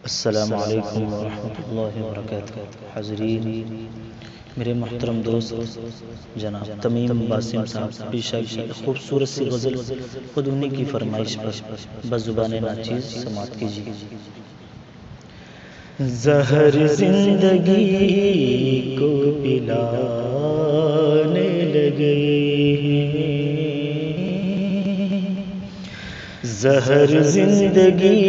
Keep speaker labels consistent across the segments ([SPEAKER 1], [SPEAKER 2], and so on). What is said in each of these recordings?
[SPEAKER 1] السلام علیکم ورحمۃ اللہ وبرکاتہ۔ حاضرین، میرے محترم دوست جناب تمیم باسم صاحب پیشہ کی خوبصورت سی غزل خود انہی کی فرمائش پر بزبان ناچیز سماعت کیجیے۔ زہر زندگی کو پلانے لگے ہیں، زہر زندگی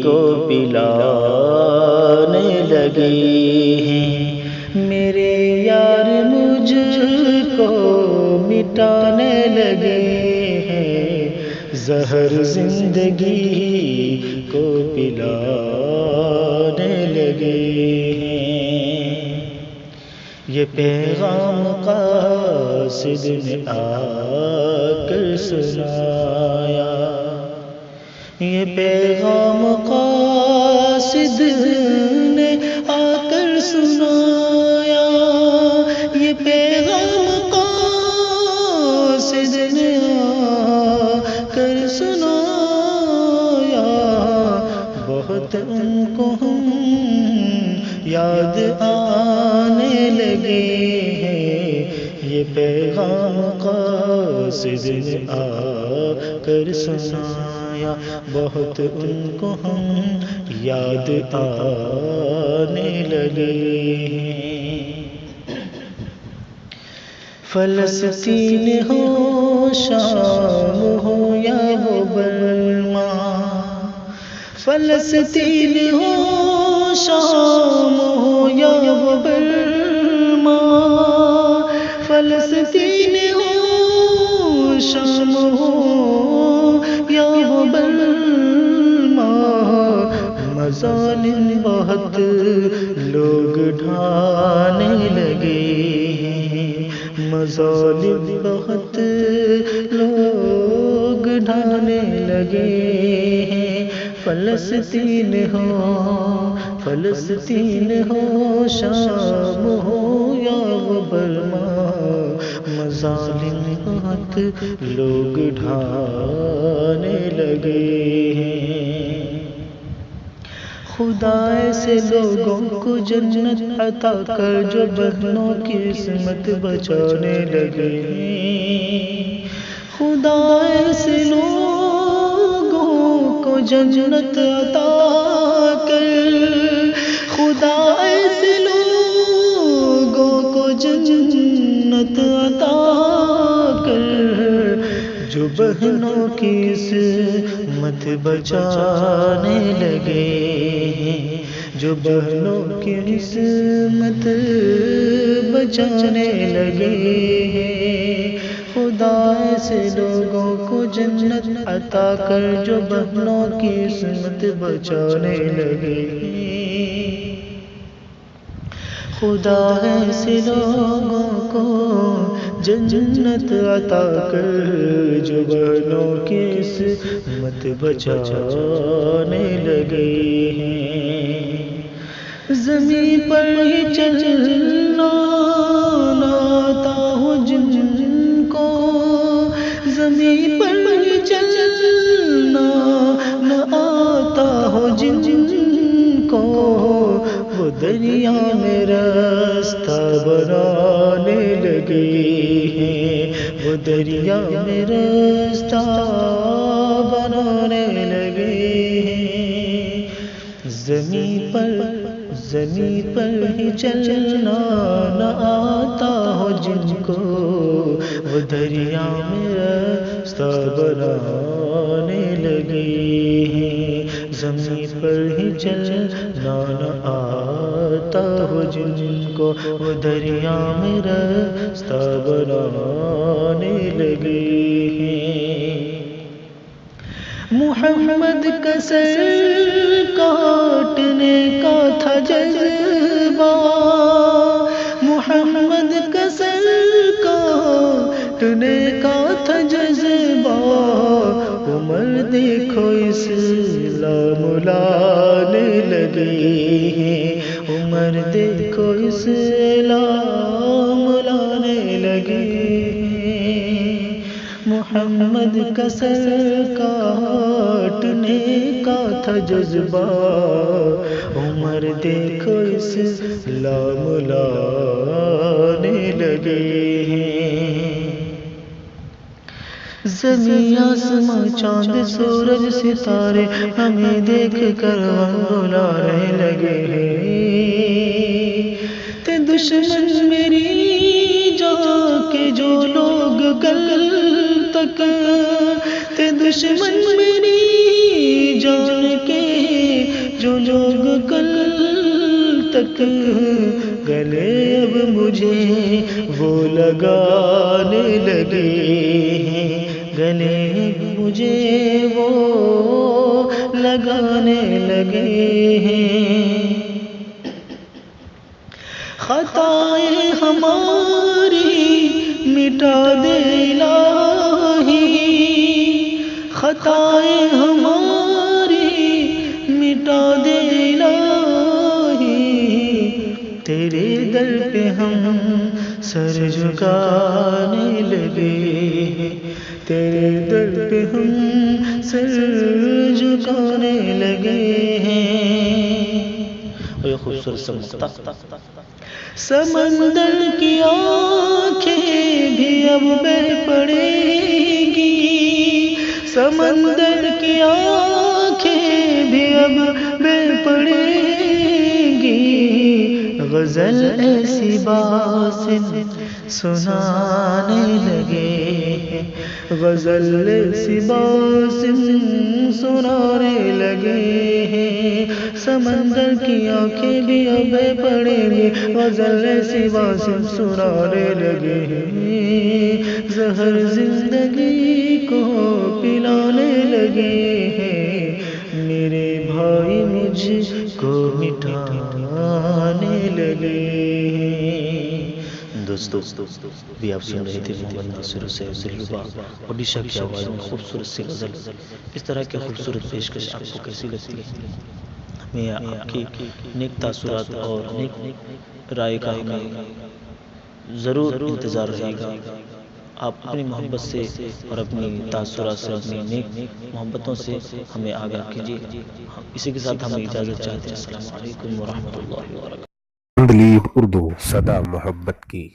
[SPEAKER 1] کو پلانے لگے ہیں، میرے یار مجھ کو مٹانے لگے ہیں، زہر زندگی کو پلانے لگے ہیں۔ یہ پیغام قاصد نے آ کر سنایا، یہ پیغام قاصد نے آ کر سنایا، یہ پیغام قاصد نے آ کر سنایا، بہت ان کو ہم یاد آنے لگے ہیں، یہ پیغام قاصد نے آ کر سنایا، بہت ان کو ہم یاد آنے لگے ہیں۔ فلسطین ہو، شام ہو یا وہ برما، فلسطین ہو، شام ہو یا وہ برما، فلسطین ہو، شام ہو یا وہ برما، مظالم بہت لوگ ڈھانے لگے ہیں، مظالم بہت لوگ ڈھانے لگے ہیں، فلسطین ہو، فلسطین ہو، شام ہو یا وہ برما، مظالم بہت لوگ ڈھانے لگے ہیں۔ خدا ایسے لوگوں کو جنت عطا کر جو بہنوں کی عصمت بچانے لگے ہیں، خدا ایسے لوگوں کو جنت عطا کر، خدا ایسے لوگوں کو جنت عطا کر، جو بہنوں کی عصمت بچانے لگے ہیں، جو بہنوں کی عصمت بچانے لگے ہیں، خدا ایسے لوگوں کو جنت عطا کر جو بہنوں کی عصمت بچانے لگے ہیں، خدا ایسے لوگوں کو جنت عطا کر جو بہنوں کی عصمت بچانے لگے ہیں۔ زمین پر ہی چلنا نہ آتا ہو جن کو، زمین پر ہی چلنا نہ آتا ہو جن کو، وہ دریا میں راستہ بنانے لگے ہیں، وہ دریا میں راستہ بنانے لگے ہیں۔ زمین پر ہی چلنا نہ آتا ہو جن کو، وہ دریا میں راستہ بنانے لگے ہیں، زمین پر ہی چلنا نہ آتا ہو جن کو، وہ دریا میں راستہ بنانے لگے ہیں۔ محمد کا سر کاٹنے کا تھا جذبہ، محمد کا سر کاٹنے کا تھا جذبہ، عمر دیکھو اسلام لانے لگے ہیں، عمر دیکھو اسلام لانے لگے ہیں، محمد کا سر کاٹنے کا تھا جذبہ، عمر دیکھو اسلام لانے لگے ہیں۔ زمین آسماں چاند سورج ستارے ہمیں دیکھ کر بلانے لگے ہیں۔ تے دشمن میری جان کے جو لوگ کل تک، تے دشمن میری جان کے جو لوگ کل تک، گلے اب مجھے وہ لگانے لگے ہیں، گلے مجھے وہ لگانے لگے ہیں۔ خطائیں ہماری مٹا دے الہی، خطائیں ہماری مٹا دے الہی، تیرے در پہ ہم سر جھکانے لگے ہیں، تیرے در پہ ہم سر جھکانے لگے ہیں۔ اور یہ خوبصورت سا مقطع، سمندر کی آنکھیں بھی اب بہ پڑیں گی، سمندر کی آنکھیں بھی اب بہ پڑیں گی، غزل ایسی باسم سنانے لگے ہیں، غزل ایسی باسم سنانے لگے ہیں، سمندر کی آنکھیں بھی اب پڑیں گی، غزل ایسی باسم سنانے لگے ہیں، زہر زندگی کو پلانے لگے ہیں، میرے بھائی مجھ کو مٹھانے لگے ہیں۔ دوستو بھی آپ سن رہے تھے محمد ناصر حسین دلربا اوڈیشہ کی آواز میں خوبصورت سی غزل۔ اس طرح کی خوبصورت پیشکش آپ کو کیسی لگتی ہے؟ ہمیں آپ کی نیک تاثرات اور نیک رائے کا ہمیں ضرور انتظار رہے گا۔ آپ اپنی محبت سے اور اپنی تاثرات سے، اپنی نیک محبتوں سے ہمیں آگاہ کیجیے۔ اسی کے ساتھ ہمیں اجازت چاہتے ہیں۔ السلام علیکم ورحمۃ اللہ وبرکاتہ۔
[SPEAKER 2] تندلیب اردو، صدا محبت کی۔